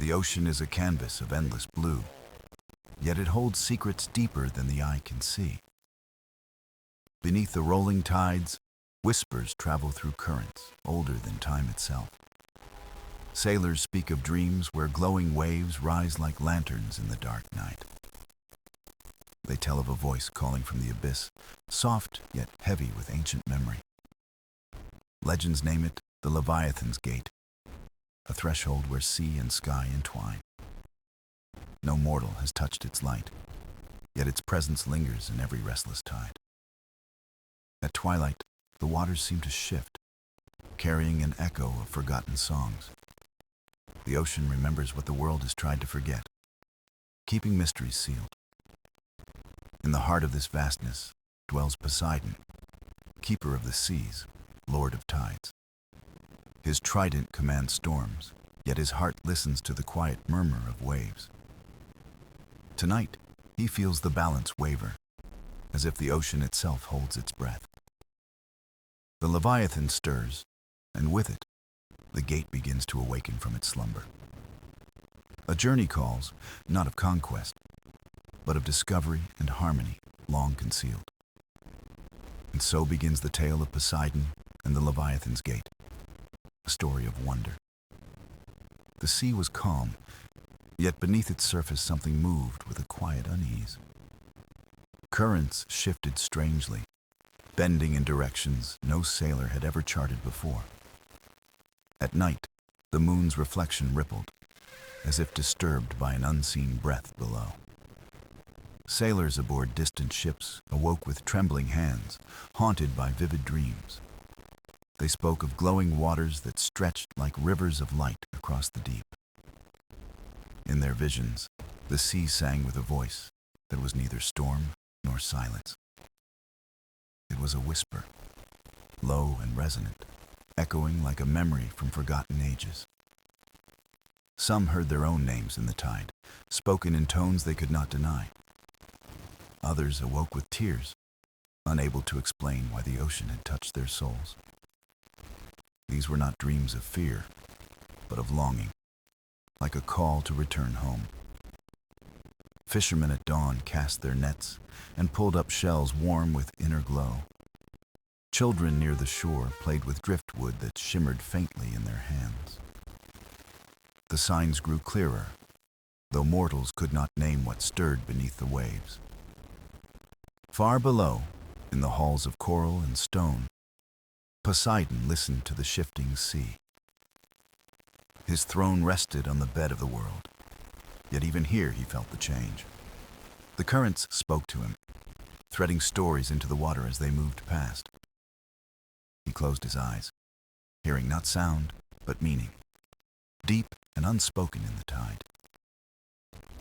The ocean is a canvas of endless blue, yet it holds secrets deeper than the eye can see. Beneath the rolling tides, whispers travel through currents older than time itself. Sailors speak of dreams where glowing waves rise like lanterns in the dark night. They tell of a voice calling from the abyss, soft yet heavy with ancient memory. Legends name it the Leviathan's Gate, a threshold where sea and sky entwine. No mortal has touched its light, yet its presence lingers in every restless tide. At twilight, the waters seem to shift, carrying an echo of forgotten songs. The ocean remembers what the world has tried to forget, keeping mysteries sealed. In the heart of this vastness dwells Poseidon, keeper of the seas, lord of tides. His trident commands storms, yet his heart listens to the quiet murmur of waves. Tonight, he feels the balance waver, as if the ocean itself holds its breath. The Leviathan stirs, and with it, the gate begins to awaken from its slumber. A journey calls, not of conquest, but of discovery and harmony long concealed. And so begins the tale of Poseidon and the Leviathan's Gate, a story of wonder. The sea was calm, yet beneath its surface something moved with a quiet unease. Currents shifted strangely, bending in directions no sailor had ever charted before. At night, the moon's reflection rippled, as if disturbed by an unseen breath below. Sailors aboard distant ships awoke with trembling hands, haunted by vivid dreams. They spoke of glowing waters that stretched like rivers of light across the deep. In their visions, the sea sang with a voice that was neither storm nor silence. It was a whisper, low and resonant, echoing like a memory from forgotten ages. Some heard their own names in the tide, spoken in tones they could not deny. Others awoke with tears, unable to explain why the ocean had touched their souls. These were not dreams of fear, but of longing, like a call to return home. Fishermen at dawn cast their nets and pulled up shells warm with inner glow. Children near the shore played with driftwood that shimmered faintly in their hands. The signs grew clearer, though mortals could not name what stirred beneath the waves. Far below, in the halls of coral and stone, Poseidon listened to the shifting sea. His throne rested on the bed of the world, yet even here he felt the change. The currents spoke to him, threading stories into the water as they moved past. He closed his eyes, hearing not sound, but meaning, deep and unspoken in the tide.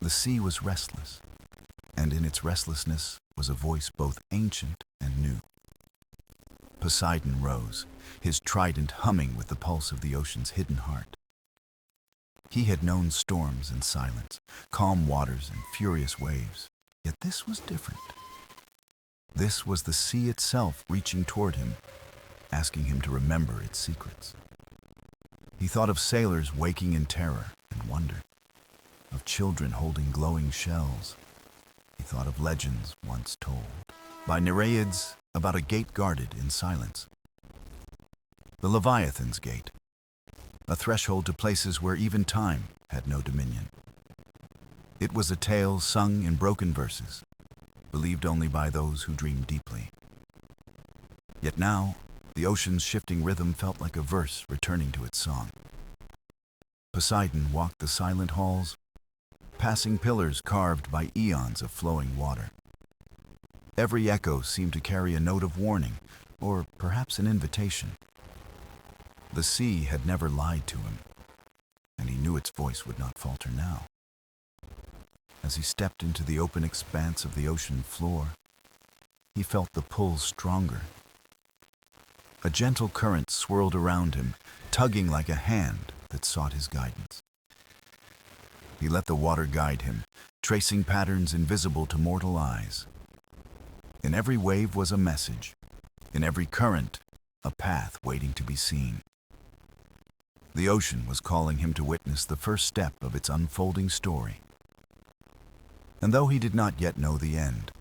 The sea was restless, and in its restlessness was a voice both ancient and new. Poseidon rose, his trident humming with the pulse of the ocean's hidden heart. He had known storms and silence, calm waters and furious waves, yet this was different. This was the sea itself reaching toward him, asking him to remember its secrets. He thought of sailors waking in terror and wonder, of children holding glowing shells. He thought of legends once told by Nereids about a gate guarded in silence. The Leviathan's Gate, a threshold to places where even time had no dominion. It was a tale sung in broken verses, believed only by those who dreamed deeply. Yet now, the ocean's shifting rhythm felt like a verse returning to its song. Poseidon walked the silent halls, passing pillars carved by eons of flowing water. Every echo seemed to carry a note of warning, or perhaps an invitation. The sea had never lied to him, and he knew its voice would not falter now. As he stepped into the open expanse of the ocean floor, he felt the pull stronger. A gentle current swirled around him, tugging like a hand that sought his guidance. He let the water guide him, tracing patterns invisible to mortal eyes. In every wave was a message, in every current, a path waiting to be seen. The ocean was calling him to witness the first step of its unfolding story. And though he did not yet know the end,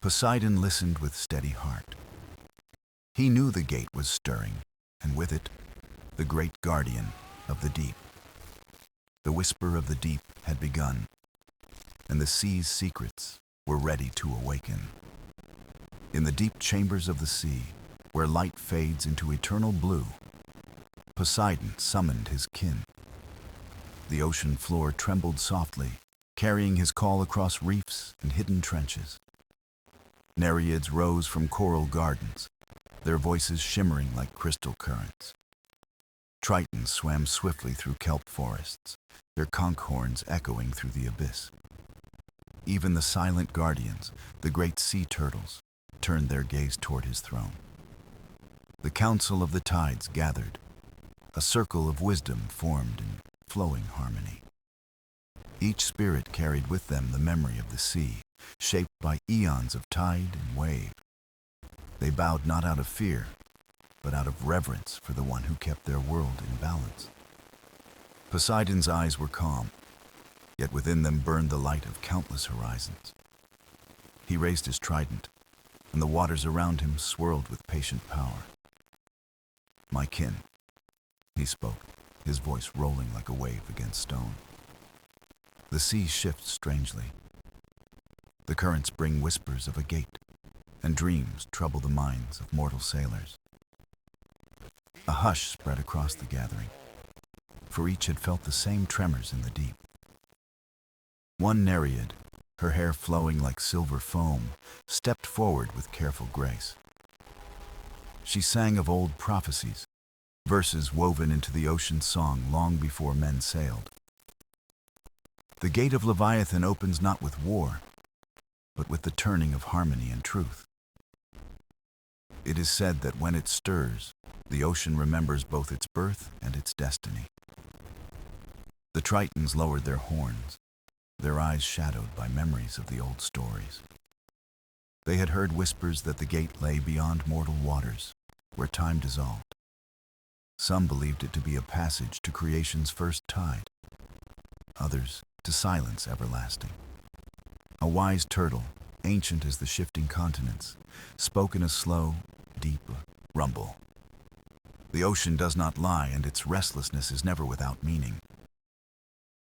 Poseidon listened with steady heart. He knew the gate was stirring, and with it, the great guardian of the deep. The whisper of the deep had begun, and the sea's secrets were ready to awaken. In the deep chambers of the sea, where light fades into eternal blue, Poseidon summoned his kin. The ocean floor trembled softly, carrying his call across reefs and hidden trenches. Nereids rose from coral gardens, their voices shimmering like crystal currents. Tritons swam swiftly through kelp forests, their conch horns echoing through the abyss. Even the silent guardians, the great sea turtles, turned their gaze toward his throne. The council of the tides gathered, a circle of wisdom formed in flowing harmony. Each spirit carried with them the memory of the sea, shaped by eons of tide and wave. They bowed not out of fear, but out of reverence for the one who kept their world in balance. Poseidon's eyes were calm, yet within them burned the light of countless horizons. He raised his trident, and the waters around him swirled with patient power. "My kin," he spoke, his voice rolling like a wave against stone. The sea shifts strangely. The currents bring whispers of a gate, and dreams trouble the minds of mortal sailors. A hush spread across the gathering, for each had felt the same tremors in the deep. One Nereid, her hair flowing like silver foam, stepped forward with careful grace. She sang of old prophecies, verses woven into the ocean's song long before men sailed. The gate of Leviathan opens not with war, but with the turning of harmony and truth. It is said that when it stirs, the ocean remembers both its birth and its destiny. The Tritons lowered their horns, their eyes shadowed by memories of the old stories. They had heard whispers that the gate lay beyond mortal waters, where time dissolved. Some believed it to be a passage to creation's first tide, others to silence everlasting. A wise turtle, ancient as the shifting continents, spoke in a slow, deep rumble. The ocean does not lie, and its restlessness is never without meaning.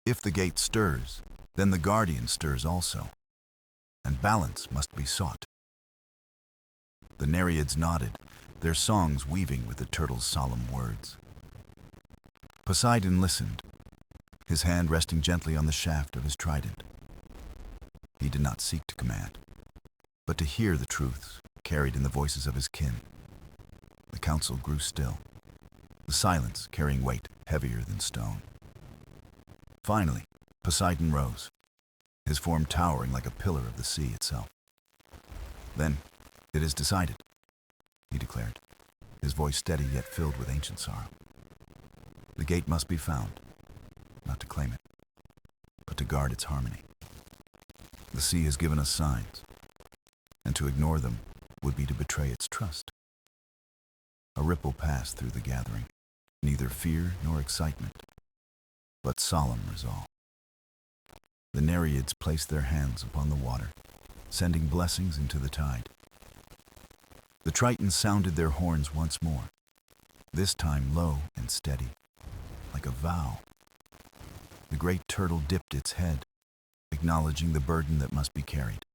If the gate stirs, then the guardian stirs also, and balance must be sought. The Nereids nodded, their songs weaving with the turtle's solemn words. Poseidon listened, his hand resting gently on the shaft of his trident. He did not seek to command, but to hear the truths carried in the voices of his kin. The council grew still, the silence carrying weight heavier than stone. Finally, Poseidon rose, his form towering like a pillar of the sea itself. "Then, it is decided," he declared, his voice steady yet filled with ancient sorrow. "The gate must be found, not to claim it, but to guard its harmony. The sea has given us signs, and to ignore them would be to betray its trust." A ripple passed through the gathering, neither fear nor excitement, but solemn resolve. The Nereids placed their hands upon the water, sending blessings into the tide. The Tritons sounded their horns once more, this time low and steady, like a vow. The great turtle dipped its head, acknowledging the burden that must be carried.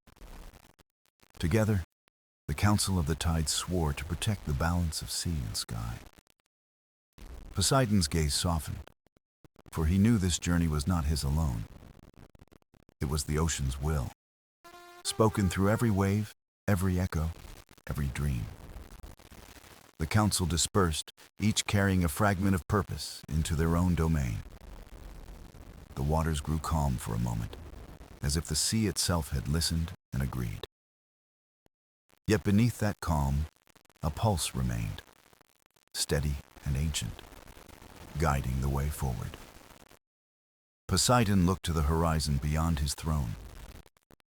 Together, the Council of the Tides swore to protect the balance of sea and sky. Poseidon's gaze softened, for he knew this journey was not his alone. It was the ocean's will, spoken through every wave, every echo, every dream. The council dispersed, each carrying a fragment of purpose into their own domain. The waters grew calm for a moment, as if the sea itself had listened and agreed. Yet beneath that calm, a pulse remained, steady and ancient, guiding the way forward. Poseidon looked to the horizon beyond his throne,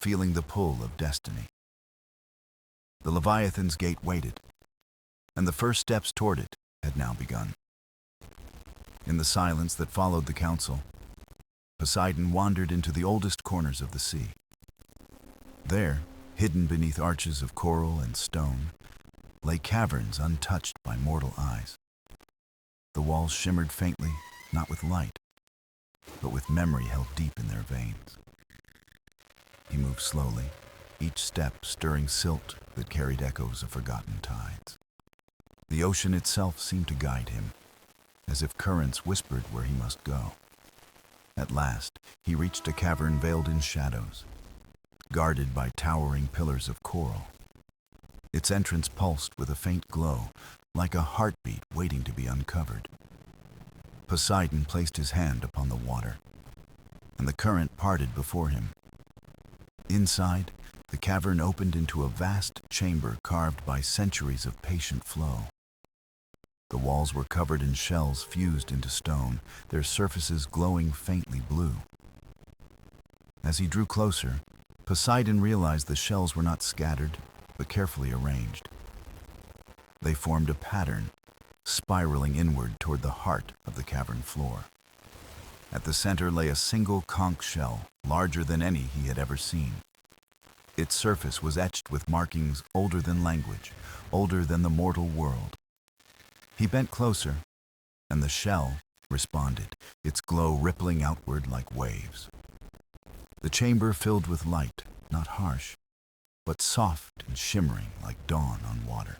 feeling the pull of destiny. The Leviathan's gate waited, and the first steps toward it had now begun. In the silence that followed the council, Poseidon wandered into the oldest corners of the sea. There, hidden beneath arches of coral and stone, lay caverns untouched by mortal eyes. The walls shimmered faintly, not with light, but with memory held deep in their veins. He moved slowly, each step stirring silt that carried echoes of forgotten tides. The ocean itself seemed to guide him, as if currents whispered where he must go. At last, he reached a cavern veiled in shadows, guarded by towering pillars of coral. Its entrance pulsed with a faint glow, like a heartbeat waiting to be uncovered. Poseidon placed his hand upon the water, and the current parted before him. Inside, the cavern opened into a vast chamber carved by centuries of patient flow. The walls were covered in shells fused into stone, their surfaces glowing faintly blue. As he drew closer, Poseidon realized the shells were not scattered, but carefully arranged. They formed a pattern, spiraling inward toward the heart of the cavern floor. At the center lay a single conch shell, larger than any he had ever seen. Its surface was etched with markings older than language, older than the mortal world. He bent closer, and the shell responded, its glow rippling outward like waves. The chamber filled with light, not harsh, but soft and shimmering like dawn on water.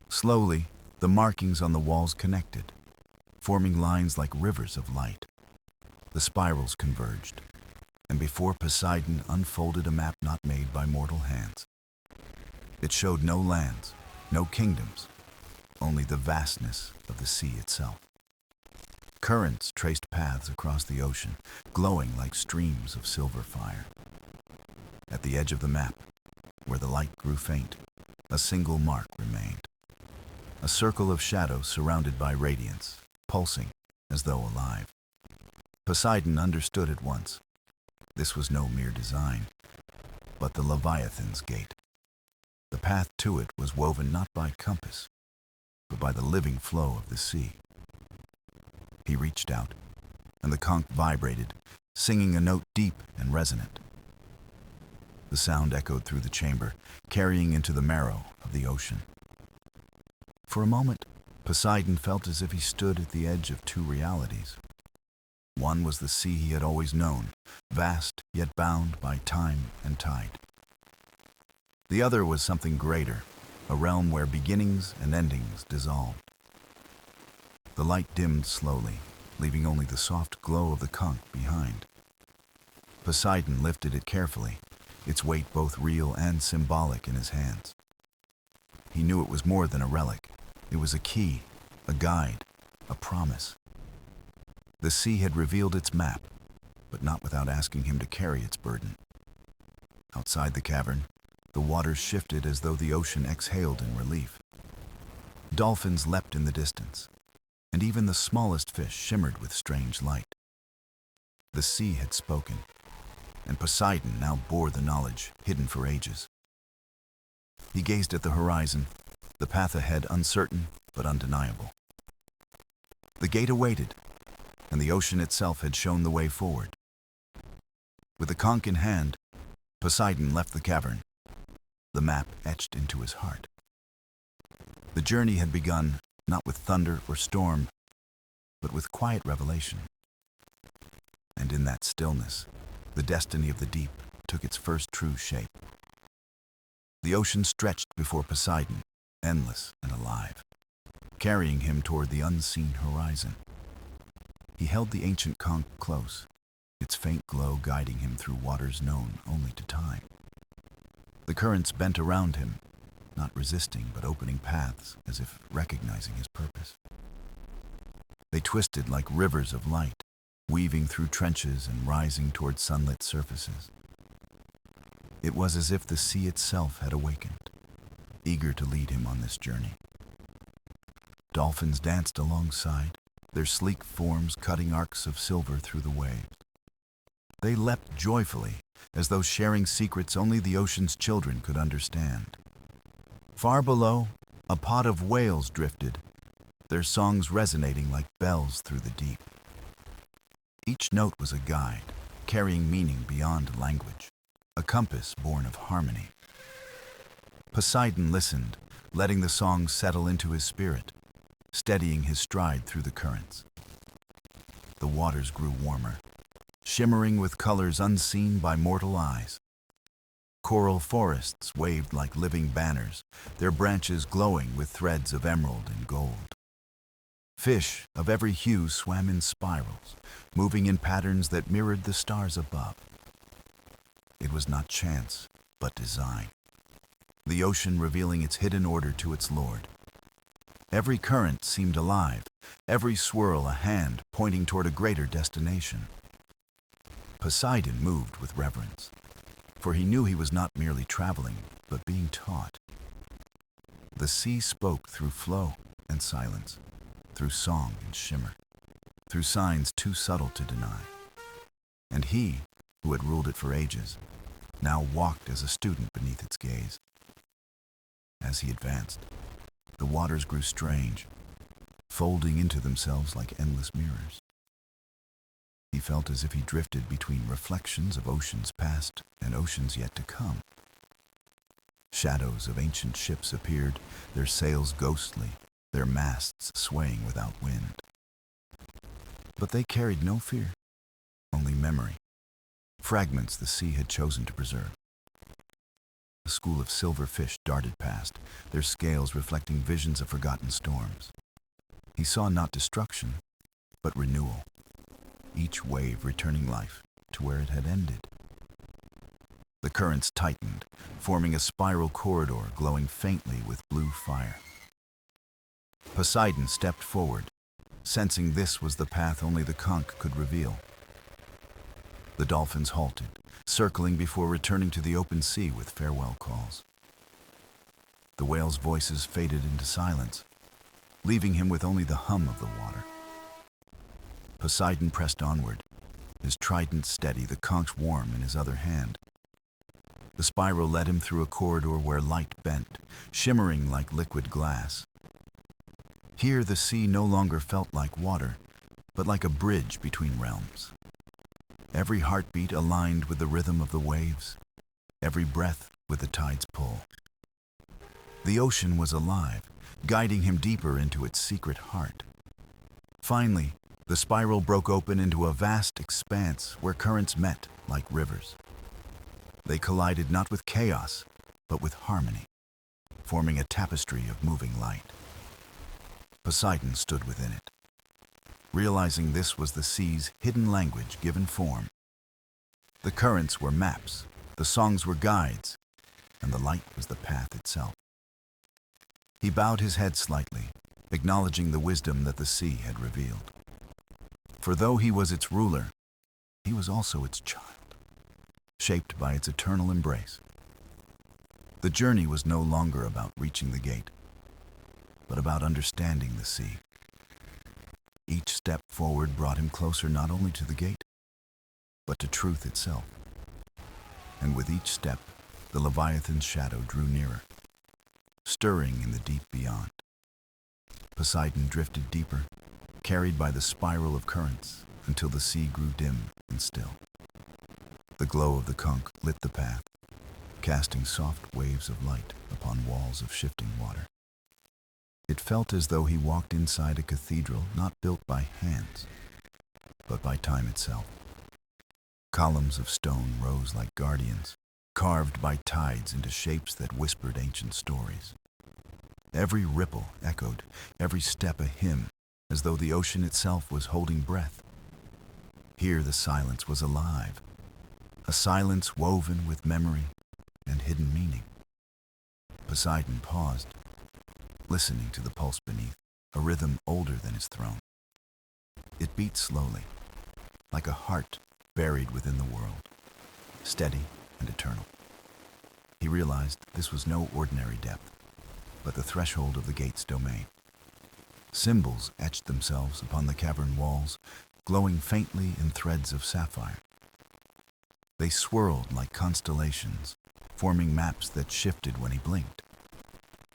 Slowly, the markings on the walls connected, forming lines like rivers of light. The spirals converged, and before Poseidon unfolded a map not made by mortal hands. It showed no lands, no kingdoms, only the vastness of the sea itself. Currents traced paths across the ocean, glowing like streams of silver fire. At the edge of the map, where the light grew faint, a single mark remained. A circle of shadow surrounded by radiance, pulsing as though alive. Poseidon understood at once. This was no mere design, but the Leviathan's gate. The path to it was woven not by compass, but by the living flow of the sea. He reached out, and the conch vibrated, singing a note deep and resonant. The sound echoed through the chamber, carrying into the marrow of the ocean. For a moment, Poseidon felt as if he stood at the edge of two realities. One was the sea he had always known, vast yet bound by time and tide. The other was something greater, a realm where beginnings and endings dissolved. The light dimmed slowly, leaving only the soft glow of the conch behind. Poseidon lifted it carefully, its weight both real and symbolic in his hands. He knew it was more than a relic. It was a key, a guide, a promise. The sea had revealed its map, but not without asking him to carry its burden. Outside the cavern, the waters shifted as though the ocean exhaled in relief. Dolphins leapt in the distance, and even the smallest fish shimmered with strange light. The sea had spoken, and Poseidon now bore the knowledge hidden for ages. He gazed at the horizon, the path ahead uncertain but undeniable. The gate awaited, and the ocean itself had shown the way forward. With the conch in hand, Poseidon left the cavern, the map etched into his heart. The journey had begun not with thunder or storm, but with quiet revelation. And in that stillness, the destiny of the deep took its first true shape. The ocean stretched before Poseidon, endless and alive, carrying him toward the unseen horizon. He held the ancient conch close, its faint glow guiding him through waters known only to time. The currents bent around him, not resisting but opening paths as if recognizing his purpose. They twisted like rivers of light, weaving through trenches and rising toward sunlit surfaces. It was as if the sea itself had awakened, eager to lead him on this journey. Dolphins danced alongside, their sleek forms cutting arcs of silver through the waves. They leapt joyfully, as though sharing secrets only the ocean's children could understand. Far below, a pod of whales drifted, their songs resonating like bells through the deep. Each note was a guide, carrying meaning beyond language, a compass born of harmony. Poseidon listened, letting the song settle into his spirit, steadying his stride through the currents. The waters grew warmer, shimmering with colors unseen by mortal eyes. Coral forests waved like living banners, their branches glowing with threads of emerald and gold. Fish of every hue swam in spirals, moving in patterns that mirrored the stars above. It was not chance, but design, the ocean revealing its hidden order to its lord. Every current seemed alive, every swirl a hand pointing toward a greater destination. Poseidon moved with reverence, for he knew he was not merely traveling, but being taught. The sea spoke through flow and silence, through song and shimmer, through signs too subtle to deny. And he, who had ruled it for ages, now walked as a student beneath its gaze. As he advanced, the waters grew strange, folding into themselves like endless mirrors. He felt as if he drifted between reflections of oceans past and oceans yet to come. Shadows of ancient ships appeared, their sails ghostly, their masts swaying without wind. But they carried no fear, only memory, fragments the sea had chosen to preserve. A school of silver fish darted past, their scales reflecting visions of forgotten storms. He saw not destruction, but renewal, each wave returning life to where it had ended. The currents tightened, forming a spiral corridor glowing faintly with blue fire. Poseidon stepped forward, sensing this was the path only the conch could reveal. The dolphins halted, circling before returning to the open sea with farewell calls. The whales' voices faded into silence, leaving him with only the hum of the water. Poseidon pressed onward, his trident steady, the conch warm in his other hand. The spiral led him through a corridor where light bent, shimmering like liquid glass. Here the sea no longer felt like water, but like a bridge between realms. Every heartbeat aligned with the rhythm of the waves, every breath with the tide's pull. The ocean was alive, guiding him deeper into its secret heart. Finally, the spiral broke open into a vast expanse where currents met like rivers. They collided not with chaos, but with harmony, forming a tapestry of moving light. Poseidon stood within it, realizing this was the sea's hidden language given form. The currents were maps, the songs were guides, and the light was the path itself. He bowed his head slightly, acknowledging the wisdom that the sea had revealed. For though he was its ruler, he was also its child, shaped by its eternal embrace. The journey was no longer about reaching the gate, but about understanding the sea. Each step forward brought him closer not only to the gate, but to truth itself. And with each step, the Leviathan's shadow drew nearer, stirring in the deep beyond. Poseidon drifted deeper, carried by the spiral of currents, until the sea grew dim and still. The glow of the conch lit the path, casting soft waves of light upon walls of shifting water. It felt as though he walked inside a cathedral not built by hands, but by time itself. Columns of stone rose like guardians, carved by tides into shapes that whispered ancient stories. Every ripple echoed, every step a hymn, as though the ocean itself was holding breath. Here the silence was alive, a silence woven with memory and hidden meaning. Poseidon paused, listening to the pulse beneath, a rhythm older than his throne. It beat slowly, like a heart buried within the world, steady and eternal. He realized this was no ordinary depth, but the threshold of the gate's domain. Symbols etched themselves upon the cavern walls, glowing faintly in threads of sapphire. They swirled like constellations, forming maps that shifted when he blinked.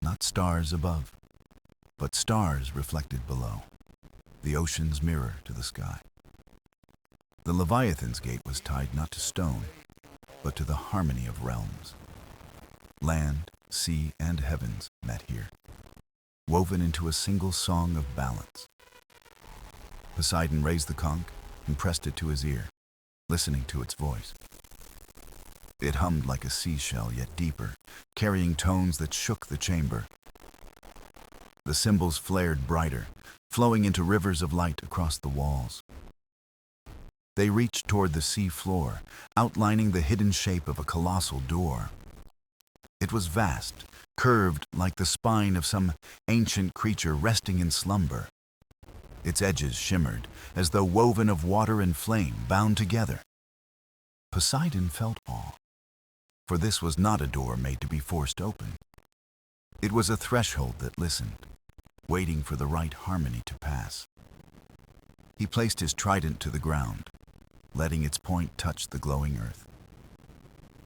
Not stars above, but stars reflected below, the ocean's mirror to the sky. The Leviathan's gate was tied not to stone, but to the harmony of realms. Land, sea, and heavens met here, woven into a single song of balance. Poseidon raised the conch and pressed it to his ear, listening to its voice. It hummed like a seashell, yet deeper, carrying tones that shook the chamber. The cymbals flared brighter, flowing into rivers of light across the walls. They reached toward the sea floor, outlining the hidden shape of a colossal door. It was vast, curved like the spine of some ancient creature resting in slumber. Its edges shimmered, as though woven of water and flame bound together. Poseidon felt awe, for this was not a door made to be forced open. It was a threshold that listened, waiting for the right harmony to pass. He placed his trident to the ground, letting its point touch the glowing earth.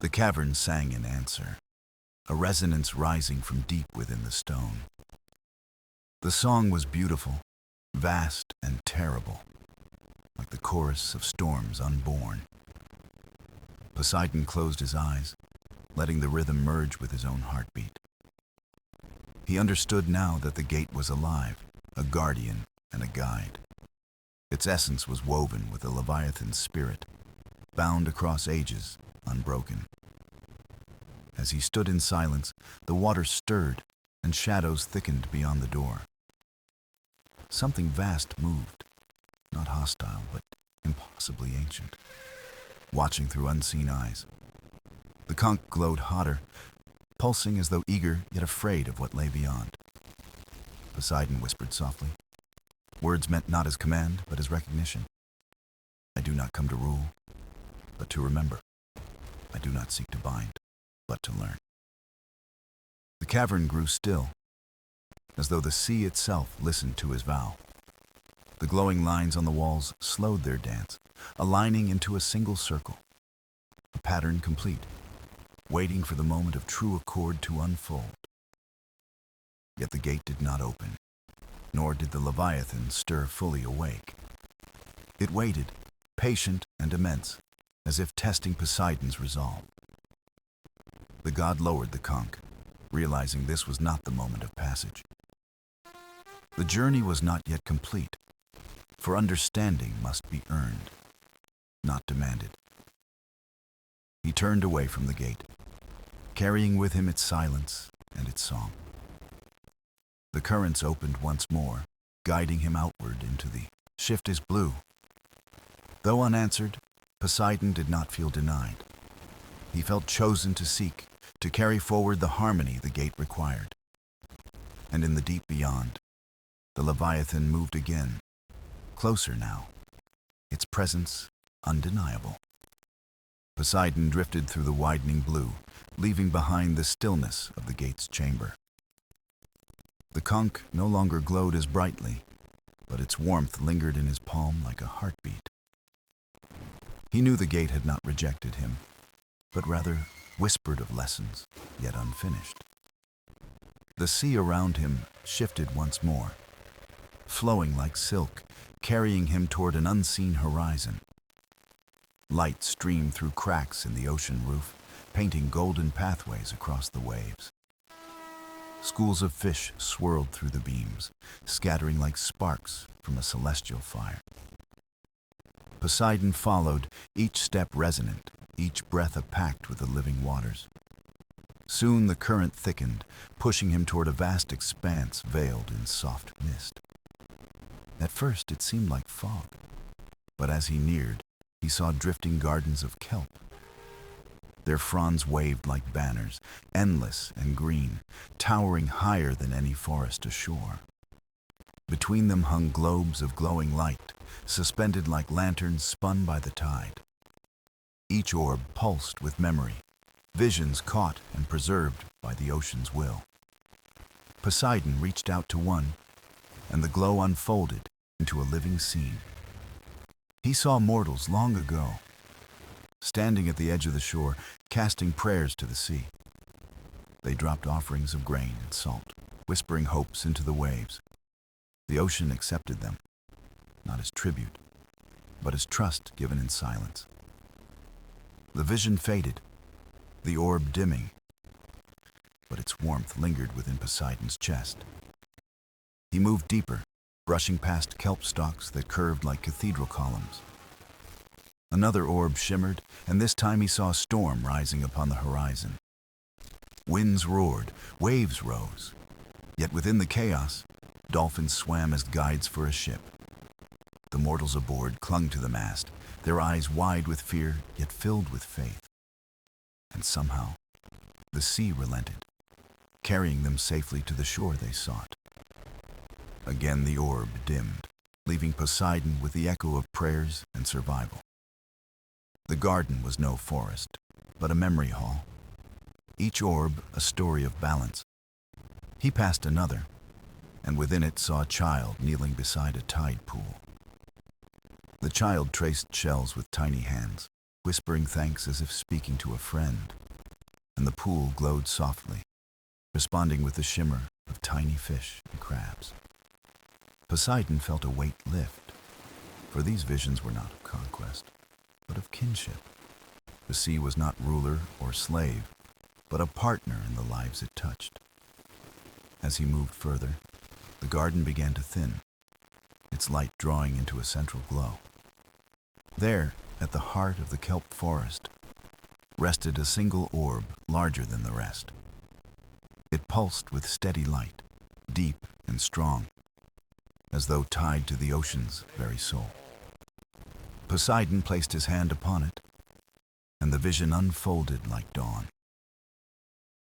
The cavern sang in answer, a resonance rising from deep within the stone. The song was beautiful, vast and terrible, like the chorus of storms unborn. Poseidon closed his eyes, letting the rhythm merge with his own heartbeat. He understood now that the gate was alive, a guardian and a guide. Its essence was woven with the Leviathan's spirit, bound across ages, unbroken. As he stood in silence, the water stirred and shadows thickened beyond the door. Something vast moved, not hostile, but impossibly ancient, watching through unseen eyes. The conch glowed hotter, pulsing as though eager yet afraid of what lay beyond. Poseidon whispered softly. Words meant not as command, but as recognition. I do not come to rule, but to remember. I do not seek to bind, but to learn. The cavern grew still, as though the sea itself listened to his vow. The glowing lines on the walls slowed their dance, aligning into a single circle, a pattern complete, waiting for the moment of true accord to unfold. Yet the gate did not open, nor did the Leviathan stir fully awake. It waited, patient and immense, as if testing Poseidon's resolve. The god lowered the conch, realizing this was not the moment of passage. The journey was not yet complete, for understanding must be earned, not demanded. He turned away from the gate, carrying with him its silence and its song. The currents opened once more, guiding him outward into the shift is blue. Though unanswered, Poseidon did not feel denied. He felt chosen to seek, to carry forward the harmony the gate required. And in the deep beyond, the Leviathan moved again, closer now, its presence undeniable. Poseidon drifted through the widening blue, leaving behind the stillness of the gate's chamber. The conch no longer glowed as brightly, but its warmth lingered in his palm like a heartbeat. He knew the gate had not rejected him, but rather whispered of lessons, yet unfinished. The sea around him shifted once more, flowing like silk, carrying him toward an unseen horizon. Light streamed through cracks in the ocean roof, painting golden pathways across the waves. Schools of fish swirled through the beams, scattering like sparks from a celestial fire. Poseidon followed, each step resonant, each breath a pact with the living waters. Soon the current thickened, pushing him toward a vast expanse veiled in soft mist. At first it seemed like fog, but as he neared, he saw drifting gardens of kelp. Their fronds waved like banners, endless and green, towering higher than any forest ashore. Between them hung globes of glowing light, suspended like lanterns spun by the tide. Each orb pulsed with memory, visions caught and preserved by the ocean's will. Poseidon reached out to one, and the glow unfolded into a living scene. He saw mortals long ago, standing at the edge of the shore, casting prayers to the sea. They dropped offerings of grain and salt, whispering hopes into the waves. The ocean accepted them, not as tribute, but as trust given in silence. The vision faded, the orb dimming, but its warmth lingered within Poseidon's chest. He moved deeper, brushing past kelp stalks that curved like cathedral columns. Another orb shimmered, and this time he saw a storm rising upon the horizon. Winds roared, waves rose, yet within the chaos, dolphins swam as guides for a ship. The mortals aboard clung to the mast, their eyes wide with fear, yet filled with faith. And somehow, the sea relented, carrying them safely to the shore they sought. Again the orb dimmed, leaving Poseidon with the echo of prayers and survival. The garden was no forest, but a memory hall. Each orb a story of balance. He passed another, and within it saw a child kneeling beside a tide pool. The child traced shells with tiny hands, whispering thanks as if speaking to a friend, and the pool glowed softly, responding with the shimmer of tiny fish and crabs. Poseidon felt a weight lift, for these visions were not of conquest, but of kinship. The sea was not ruler or slave, but a partner in the lives it touched. As he moved further, the garden began to thin, its light drawing into a central glow. There, at the heart of the kelp forest, rested a single orb larger than the rest. It pulsed with steady light, deep and strong, as though tied to the ocean's very soul. Poseidon placed his hand upon it, and the vision unfolded like dawn.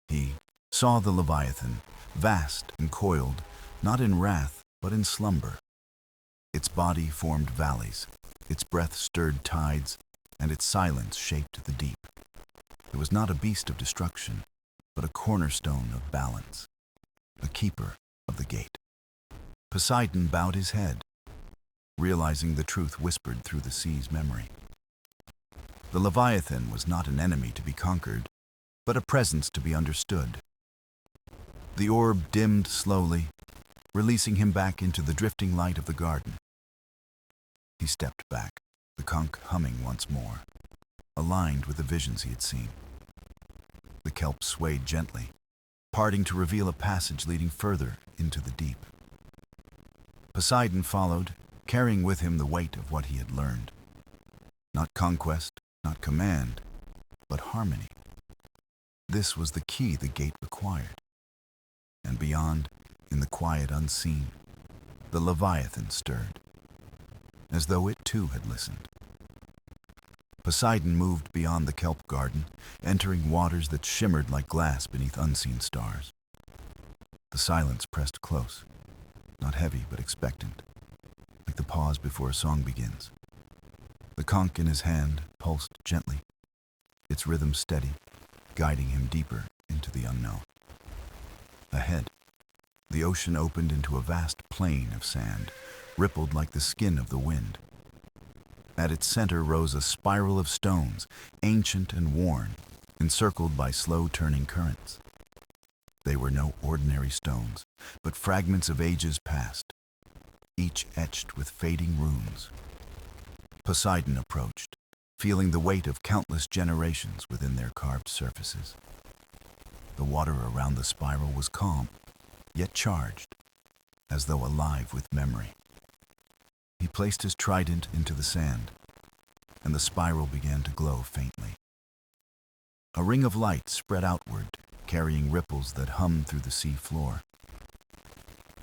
He saw the Leviathan, vast and coiled, not in wrath, but in slumber. Its body formed valleys, its breath stirred tides, and its silence shaped the deep. It was not a beast of destruction, but a cornerstone of balance, a keeper of the gate. Poseidon bowed his head, realizing the truth whispered through the sea's memory. The Leviathan was not an enemy to be conquered, but a presence to be understood. The orb dimmed slowly, releasing him back into the drifting light of the garden. He stepped back, the conch humming once more, aligned with the visions he had seen. The kelp swayed gently, parting to reveal a passage leading further into the deep. Poseidon followed, carrying with him the weight of what he had learned. Not conquest, not command, but harmony. This was the key the gate required. And beyond, in the quiet unseen, the Leviathan stirred, as though it too had listened. Poseidon moved beyond the kelp garden, entering waters that shimmered like glass beneath unseen stars. The silence pressed close, not heavy but expectant, like the pause before a song begins. The conch in his hand pulsed gently, its rhythm steady, guiding him deeper into the unknown. Ahead, the ocean opened into a vast plain of sand, rippled like the skin of the wind. At its center rose a spiral of stones, ancient and worn, encircled by slow-turning currents. They were no ordinary stones, but fragments of ages past, each etched with fading runes. Poseidon approached, feeling the weight of countless generations within their carved surfaces. The water around the spiral was calm, yet charged, as though alive with memory. He placed his trident into the sand, and the spiral began to glow faintly. A ring of light spread outward, carrying ripples that hummed through the sea floor.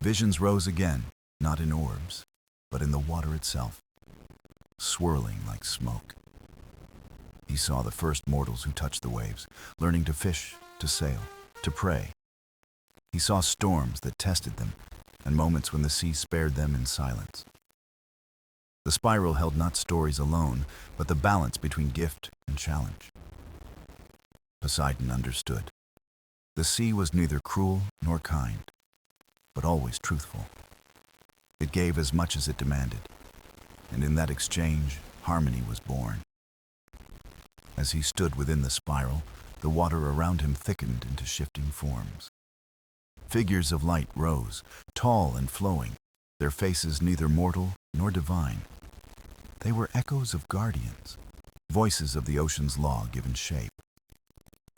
Visions rose again, not in orbs, but in the water itself, swirling like smoke. He saw the first mortals who touched the waves, learning to fish, to sail, to pray. He saw storms that tested them, and moments when the sea spared them in silence. The spiral held not stories alone, but the balance between gift and challenge. Poseidon understood. The sea was neither cruel nor kind, but always truthful. It gave as much as it demanded, and in that exchange, harmony was born. As he stood within the spiral, the water around him thickened into shifting forms. Figures of light rose, tall and flowing, their faces neither mortal nor divine. They were echoes of guardians, voices of the ocean's law given shape.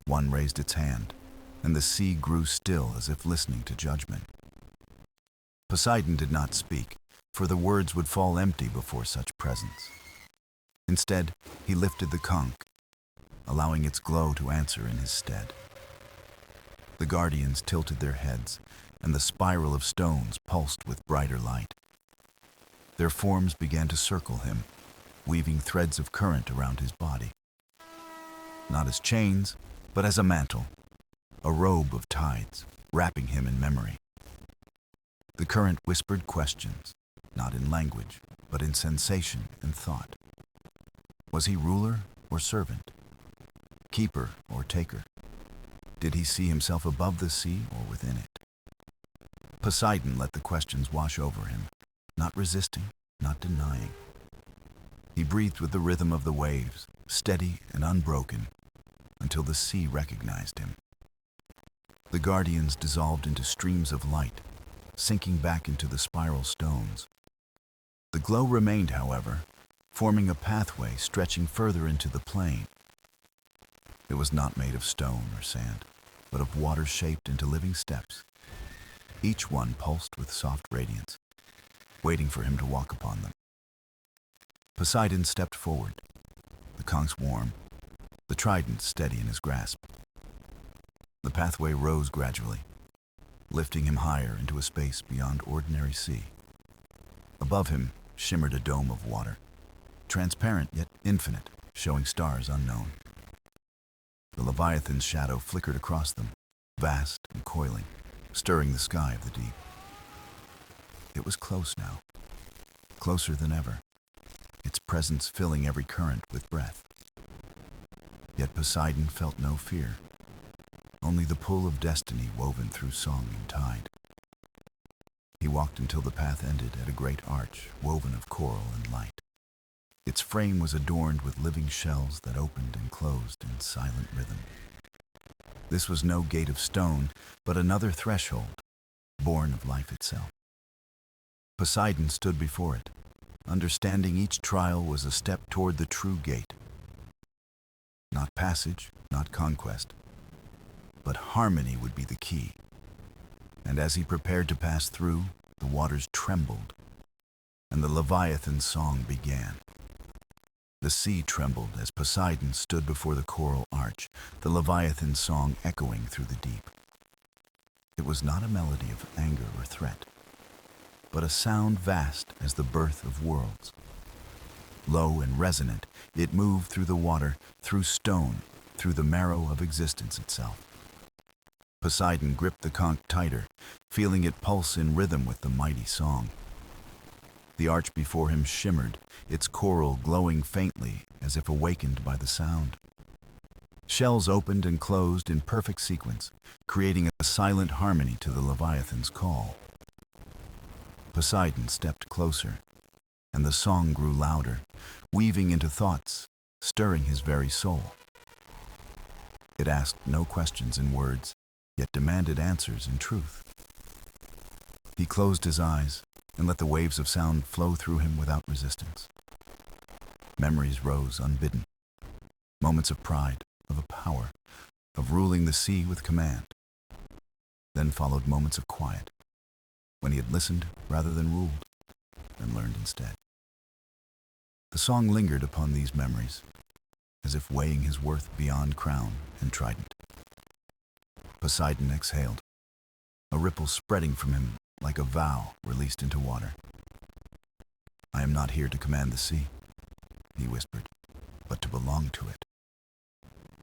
One raised its hand, and the sea grew still as if listening to judgment. Poseidon did not speak, for the words would fall empty before such presence. Instead, he lifted the conch, allowing its glow to answer in his stead. The guardians tilted their heads, and the spiral of stones pulsed with brighter light. Their forms began to circle him, weaving threads of current around his body. Not as chains, but as a mantle, a robe of tides, wrapping him in memory. The current whispered questions, not in language, but in sensation and thought. Was he ruler or servant? Keeper or taker? Did he see himself above the sea or within it? Poseidon let the questions wash over him, not resisting, not denying. He breathed with the rhythm of the waves, steady and unbroken, until the sea recognized him. The guardians dissolved into streams of light, sinking back into the spiral stones. The glow remained, however, forming a pathway stretching further into the plain. It was not made of stone or sand, but of water shaped into living steps. Each one pulsed with soft radiance, waiting for him to walk upon them. Poseidon stepped forward, the conch warm, the trident steady in his grasp. The pathway rose gradually, lifting him higher into a space beyond ordinary sea. Above him shimmered a dome of water, transparent yet infinite, showing stars unknown. The Leviathan's shadow flickered across them, vast and coiling, stirring the sky of the deep. It was close now, closer than ever, its presence filling every current with breath. Yet Poseidon felt no fear, only the pull of destiny woven through song and tide. He walked until the path ended at a great arch woven of coral and light. Its frame was adorned with living shells that opened and closed in silent rhythm. This was no gate of stone, but another threshold, born of life itself. Poseidon stood before it, understanding each trial was a step toward the true gate. Not passage, not conquest, but harmony would be the key. And as he prepared to pass through, the waters trembled, and the Leviathan's song began. The sea trembled as Poseidon stood before the coral arch, the Leviathan's song echoing through the deep. It was not a melody of anger or threat, but a sound vast as the birth of worlds. Low and resonant, it moved through the water, through stone, through the marrow of existence itself. Poseidon gripped the conch tighter, feeling it pulse in rhythm with the mighty song. The arch before him shimmered, its coral glowing faintly as if awakened by the sound. Shells opened and closed in perfect sequence, creating a silent harmony to the Leviathan's call. Poseidon stepped closer, and the song grew louder, weaving into thoughts, stirring his very soul. It asked no questions in words, yet demanded answers in truth. He closed his eyes and let the waves of sound flow through him without resistance. Memories rose unbidden, moments of pride, of a power, of ruling the sea with command. Then followed moments of quiet, when he had listened rather than ruled, and learned instead. The song lingered upon these memories, as if weighing his worth beyond crown and trident. Poseidon exhaled, a ripple spreading from him like a vow released into water. "I am not here to command the sea," he whispered, "but to belong to it."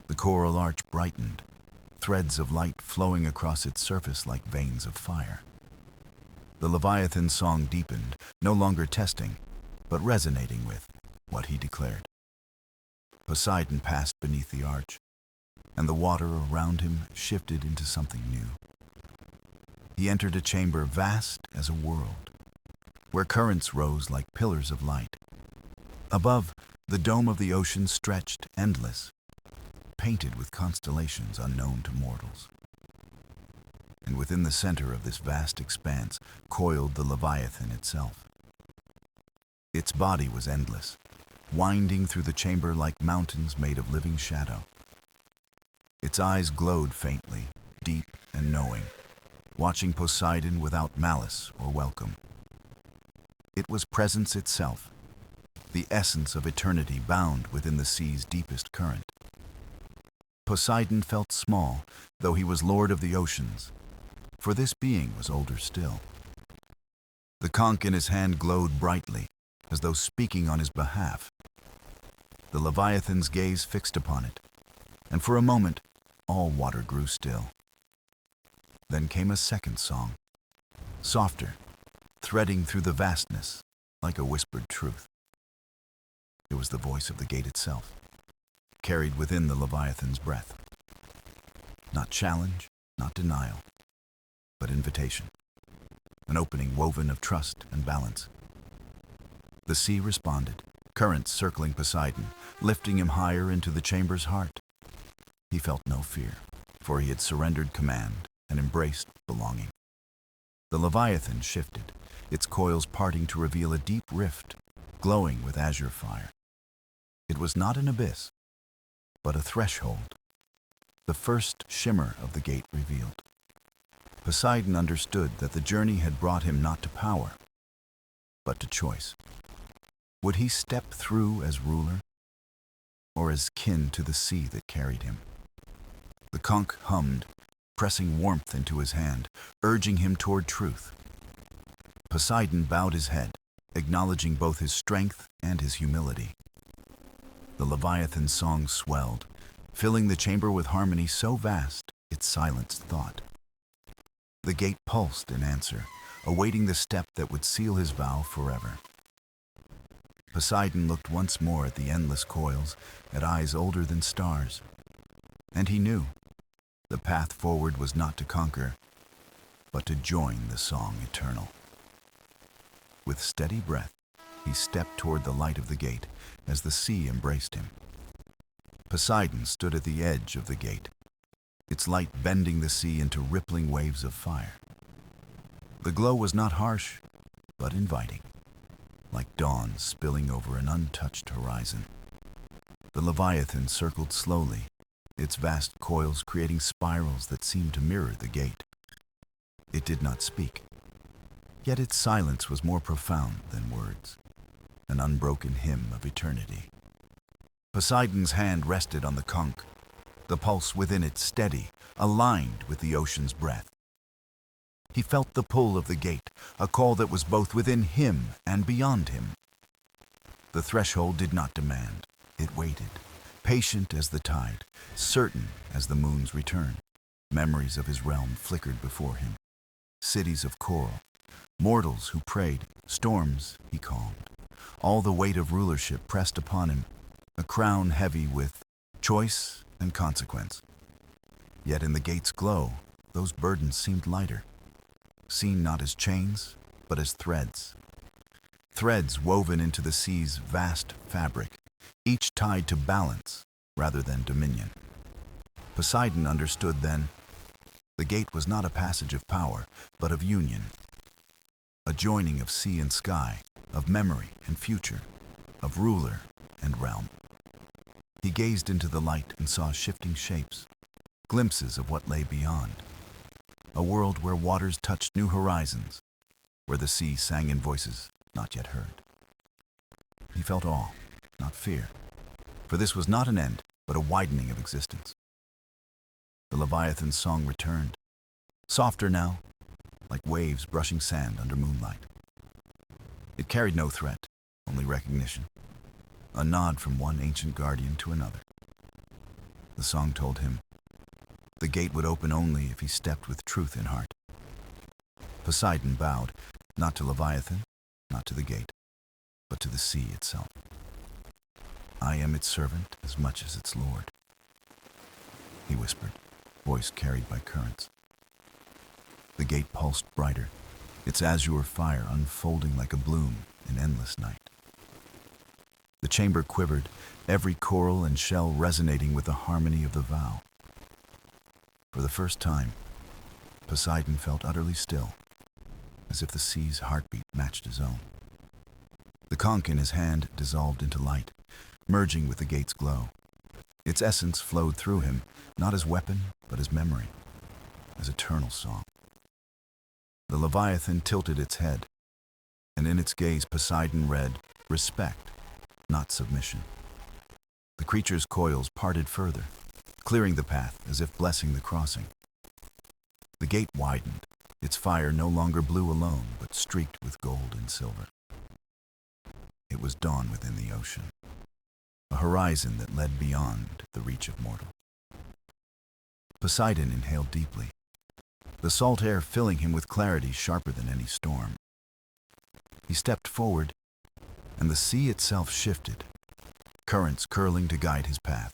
The coral arch brightened, threads of light flowing across its surface like veins of fire. The Leviathan's song deepened, no longer testing, but resonating with what he declared. Poseidon passed beneath the arch, and the water around him shifted into something new. He entered a chamber vast as a world, where currents rose like pillars of light. Above, the dome of the ocean stretched endless, painted with constellations unknown to mortals. and within the center of this vast expanse coiled the Leviathan itself. Its body was endless, winding through the chamber like mountains made of living shadow. Its eyes glowed faintly, deep and knowing, watching Poseidon without malice or welcome. It was presence itself, the essence of eternity bound within the sea's deepest current. Poseidon felt small, though he was lord of the oceans, for this being was older still. The conch in his hand glowed brightly, as though speaking on his behalf. The Leviathan's gaze fixed upon it, and for a moment all water grew still. Then came a second song, softer, threading through the vastness like a whispered truth. It was the voice of the gate itself, carried within the Leviathan's breath. Not challenge, not denial, but invitation, an opening woven of trust and balance. The sea responded, currents circling Poseidon, lifting him higher into the chamber's heart. He felt no fear, for he had surrendered command and embraced belonging. The Leviathan shifted, its coils parting to reveal a deep rift, glowing with azure fire. It was not an abyss, but a threshold, the first shimmer of the gate revealed. Poseidon understood that the journey had brought him not to power, but to choice. Would he step through as ruler, or as kin to the sea that carried him? The conch hummed, pressing warmth into his hand, urging him toward truth. Poseidon bowed his head, acknowledging both his strength and his humility. The Leviathan's song swelled, filling the chamber with harmony so vast it silenced thought. The gate pulsed in answer, awaiting the step that would seal his vow forever. Poseidon looked once more at the endless coils, at eyes older than stars, and he knew the path forward was not to conquer, but to join the song eternal. With steady breath, he stepped toward the light of the gate as the sea embraced him. Poseidon stood at the edge of the gate, its light bending the sea into rippling waves of fire. The glow was not harsh, but inviting, like dawn spilling over an untouched horizon. The Leviathan circled slowly, its vast coils creating spirals that seemed to mirror the gate. It did not speak, yet its silence was more profound than words, an unbroken hymn of eternity. Poseidon's hand rested on the conch, the pulse within it steady, aligned with the ocean's breath. He felt the pull of the gate, a call that was both within him and beyond him. The threshold did not demand. It waited, patient as the tide, certain as the moon's return. Memories of his realm flickered before him. Cities of coral, mortals who prayed, storms he calmed. All the weight of rulership pressed upon him, a crown heavy with choice and consequence. Yet in the gate's glow, those burdens seemed lighter, seen not as chains, but as threads. Threads woven into the sea's vast fabric, each tied to balance rather than dominion. Poseidon understood then, the gate was not a passage of power, but of union, a joining of sea and sky, of memory and future, of ruler and realm. He gazed into the light and saw shifting shapes, glimpses of what lay beyond. A world where waters touched new horizons, where the sea sang in voices not yet heard. He felt awe, not fear, for this was not an end, but a widening of existence. The Leviathan's song returned, softer now, like waves brushing sand under moonlight. It carried no threat, only recognition, a nod from one ancient guardian to another. The song told him the gate would open only if he stepped with truth in heart. Poseidon bowed, not to Leviathan, not to the gate, but to the sea itself. I am its servant as much as its lord, he whispered, voice carried by currents. The gate pulsed brighter, its azure fire unfolding like a bloom in endless night. The chamber quivered, every coral and shell resonating with the harmony of the vow. For the first time, Poseidon felt utterly still, as if the sea's heartbeat matched his own. The conch in his hand dissolved into light, merging with the gate's glow. Its essence flowed through him, not as weapon, but as memory, as eternal song. The Leviathan tilted its head, and in its gaze Poseidon read respect, not submission. The creature's coils parted further, clearing the path as if blessing the crossing. The gate widened, its fire no longer blue alone, but streaked with gold and silver. It was dawn within the ocean, a horizon that led beyond the reach of mortal. Poseidon inhaled deeply, the salt air filling him with clarity sharper than any storm. He stepped forward, and the sea itself shifted, currents curling to guide his path.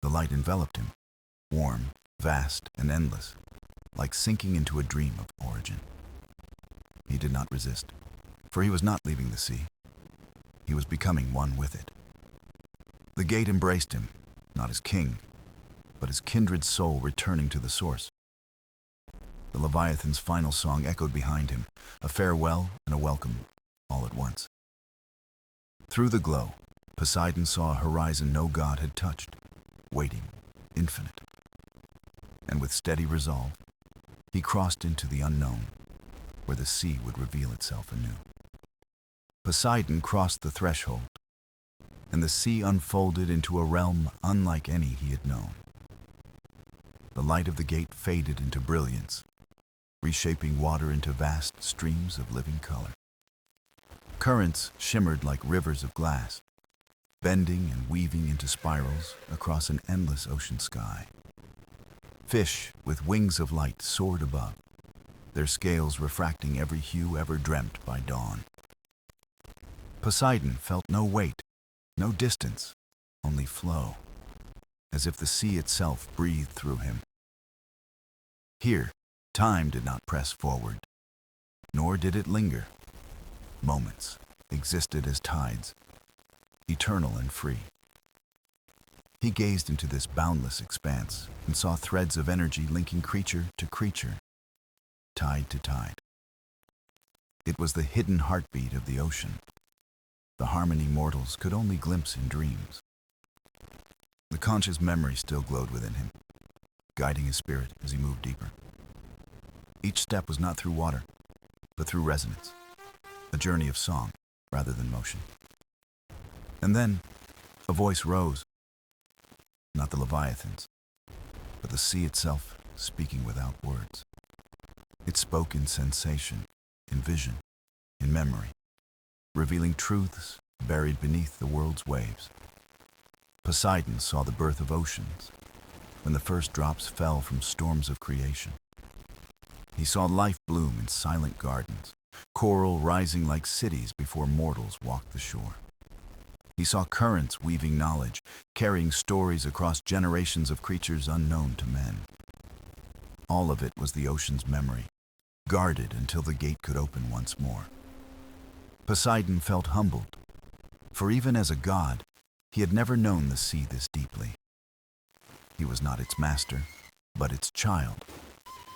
The light enveloped him, warm, vast, and endless, like sinking into a dream of origin. He did not resist, for he was not leaving the sea. He was becoming one with it. The gate embraced him, not as king, but as kindred soul returning to the source. The Leviathan's final song echoed behind him, a farewell and a welcome, all at once. Through the glow, Poseidon saw a horizon no god had touched, waiting, infinite. And with steady resolve, he crossed into the unknown, where the sea would reveal itself anew. Poseidon crossed the threshold, and the sea unfolded into a realm unlike any he had known. The light of the gate faded into brilliance, reshaping water into vast streams of living color. Currents shimmered like rivers of glass, bending and weaving into spirals across an endless ocean sky. Fish with wings of light soared above, their scales refracting every hue ever dreamt by dawn. Poseidon felt no weight, no distance, only flow, as if the sea itself breathed through him. Here, time did not press forward, nor did it linger. Moments existed as tides, eternal and free. He gazed into this boundless expanse and saw threads of energy linking creature to creature, tide to tide. It was the hidden heartbeat of the ocean, the harmony mortals could only glimpse in dreams. The conscious memory still glowed within him, guiding his spirit as he moved deeper. Each step was not through water, but through resonance, a journey of song rather than motion. And then a voice rose, not the Leviathan's, but the sea itself speaking without words. It spoke in sensation, in vision, in memory, revealing truths buried beneath the world's waves. Poseidon saw the birth of oceans, when the first drops fell from storms of creation. He saw life bloom in silent gardens, coral rising like cities before mortals walked the shore. He saw currents weaving knowledge, carrying stories across generations of creatures unknown to men. All of it was the ocean's memory, guarded until the gate could open once more. Poseidon felt humbled, for even as a god, he had never known the sea this deeply. He was not its master, but its child,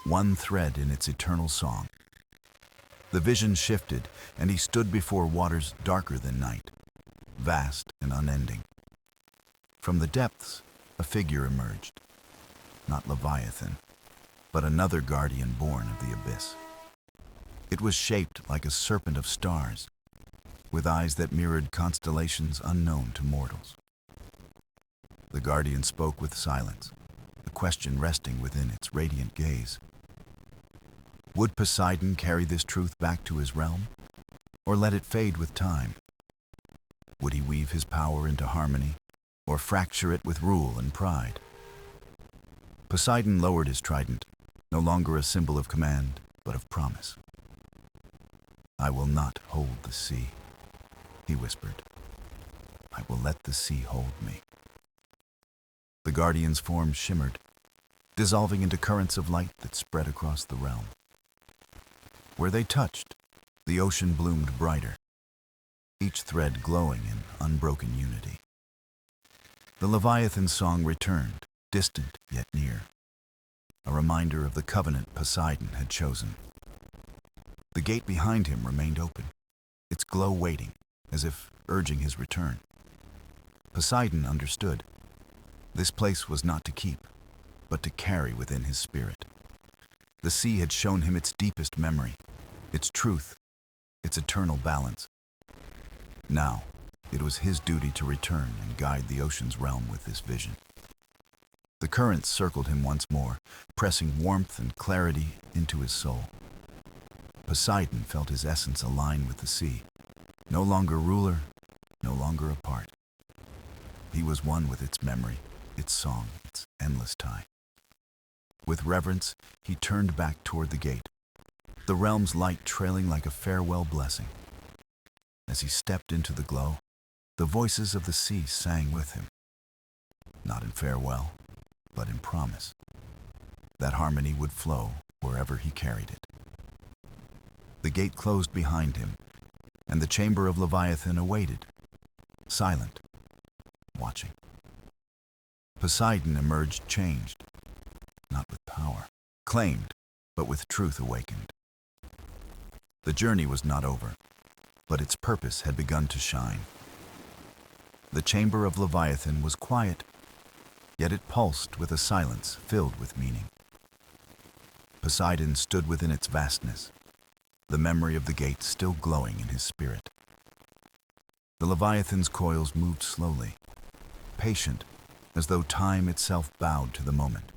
one thread in its eternal song. The vision shifted, and he stood before waters darker than night, vast and unending. From the depths, a figure emerged, not Leviathan, but another guardian born of the abyss. It was shaped like a serpent of stars, with eyes that mirrored constellations unknown to mortals. The guardian spoke with silence, a question resting within its radiant gaze. Would Poseidon carry this truth back to his realm, or let it fade with time? Would he weave his power into harmony, or fracture it with rule and pride? Poseidon lowered his trident, no longer a symbol of command, but of promise. "I will not hold the sea," he whispered. "I will let the sea hold me." The guardian's form shimmered, dissolving into currents of light that spread across the realm. Where they touched, the ocean bloomed brighter, each thread glowing in unbroken unity. The Leviathan's song returned, distant yet near. a reminder of the covenant Poseidon had chosen. The gate behind him remained open, its glow waiting, as if urging his return. Poseidon understood. This place was not to keep, but to carry within his spirit. The sea had shown him its deepest memory, its truth, its eternal balance. Now, it was his duty to return and guide the ocean's realm with this vision. The currents circled him once more, pressing warmth and clarity into his soul. Poseidon felt his essence align with the sea, no longer ruler, no longer apart. He was one with its memory, its song, its endless tide. With reverence, he turned back toward the gate, the realm's light trailing like a farewell blessing. As he stepped into the glow, the voices of the sea sang with him, not in farewell, but in promise. That harmony would flow wherever he carried it. The gate closed behind him, and the chamber of Leviathan awaited, silent, watching. Poseidon emerged changed, not with power, claimed, but with truth awakened. The journey was not over, but its purpose had begun to shine. The chamber of Leviathan was quiet, yet it pulsed with a silence filled with meaning. Poseidon stood within its vastness, the memory of the gate still glowing in his spirit. The Leviathan's coils moved slowly, patient, as though time itself bowed to the moment.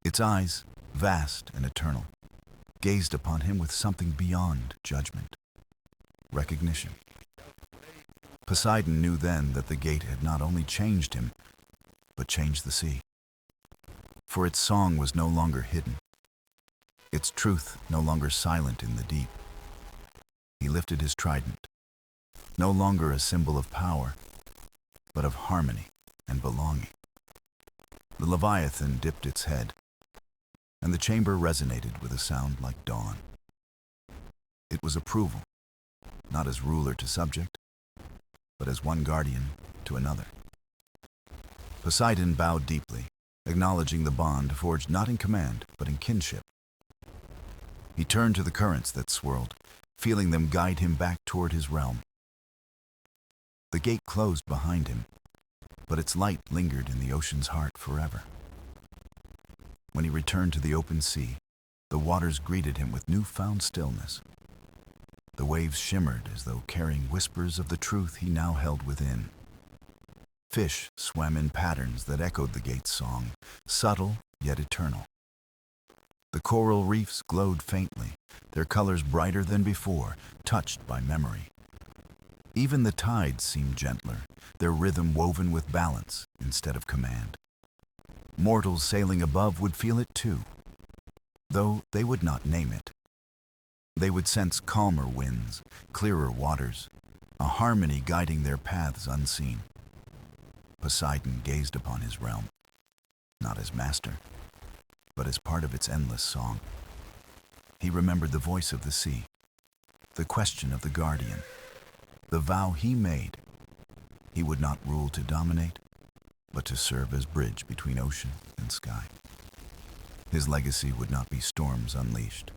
Its eyes, vast and eternal, gazed upon him with something beyond judgment, recognition. Poseidon knew then that the gate had not only changed him, but changed the sea. For its song was no longer hidden, its truth no longer silent in the deep. He lifted his trident, no longer a symbol of power, but of harmony and belonging. The Leviathan dipped its head, and the chamber resonated with a sound like dawn. It was approval, not as ruler to subject, but as one guardian to another. Poseidon bowed deeply, acknowledging the bond forged not in command, but in kinship. He turned to the currents that swirled, feeling them guide him back toward his realm. The gate closed behind him, but its light lingered in the ocean's heart forever. When he returned to the open sea, the waters greeted him with newfound stillness. The waves shimmered as though carrying whispers of the truth he now held within. Fish swam in patterns that echoed the gate's song, subtle yet eternal. The coral reefs glowed faintly, their colors brighter than before, touched by memory. Even the tides seemed gentler, their rhythm woven with balance instead of command. Mortals sailing above would feel it too, though they would not name it. They would sense calmer winds, clearer waters, a harmony guiding their paths unseen. Poseidon gazed upon his realm, not as master, but as part of its endless song. He remembered the voice of the sea, the question of the guardian, the vow he made. He would not rule to dominate, but to serve as bridge between ocean and sky. His legacy would not be storms unleashed,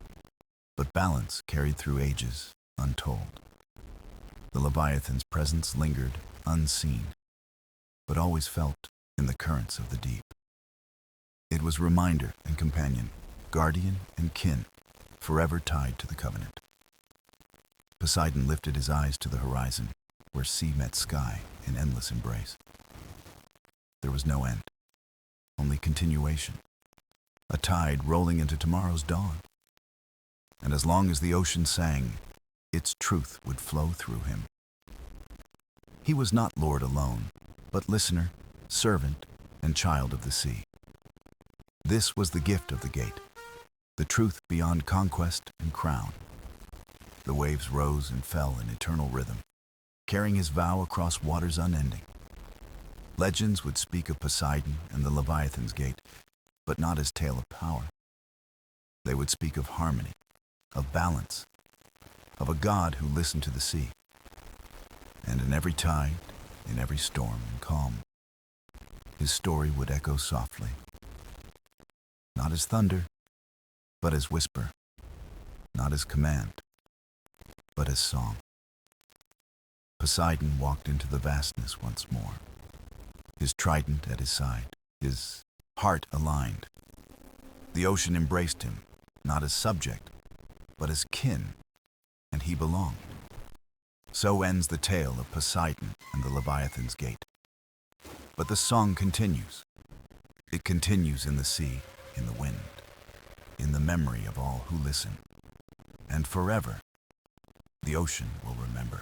but balance carried through ages untold. The Leviathan's presence lingered unseen, but always felt in the currents of the deep. It was reminder and companion, guardian and kin, forever tied to the covenant. Poseidon lifted his eyes to the horizon, where sea met sky in endless embrace. There was no end, only continuation, a tide rolling into tomorrow's dawn. And as long as the ocean sang, its truth would flow through him. He was not Lord alone, but listener, servant, and child of the sea. This was the gift of the gate, the truth beyond conquest and crown. The waves rose and fell in eternal rhythm, carrying his vow across waters unending. Legends would speak of Poseidon and the Leviathan's gate, but not as tale of power. They would speak of harmony, of balance, of a God who listened to the sea. And in every tide, in every storm and calm, his story would echo softly. not as thunder, but as whisper, not as command, but as song. Poseidon walked into the vastness once more, his trident at his side, his heart aligned. The ocean embraced him, not as subject, but as kin, and he belonged. So ends the tale of Poseidon and the Leviathan's gate. But the song continues. It continues in the sea, in the wind, in the memory of all who listen. And forever, the ocean will remember.